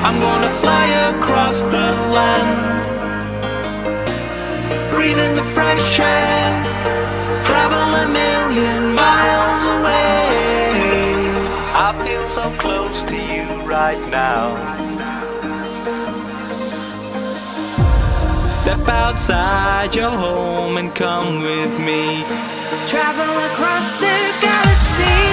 I'm gonna fly across the land, breathe in the fresh air, travel a million miles away. I feel so close to you right now. Step outside your home and come with me. Travel across the galaxy.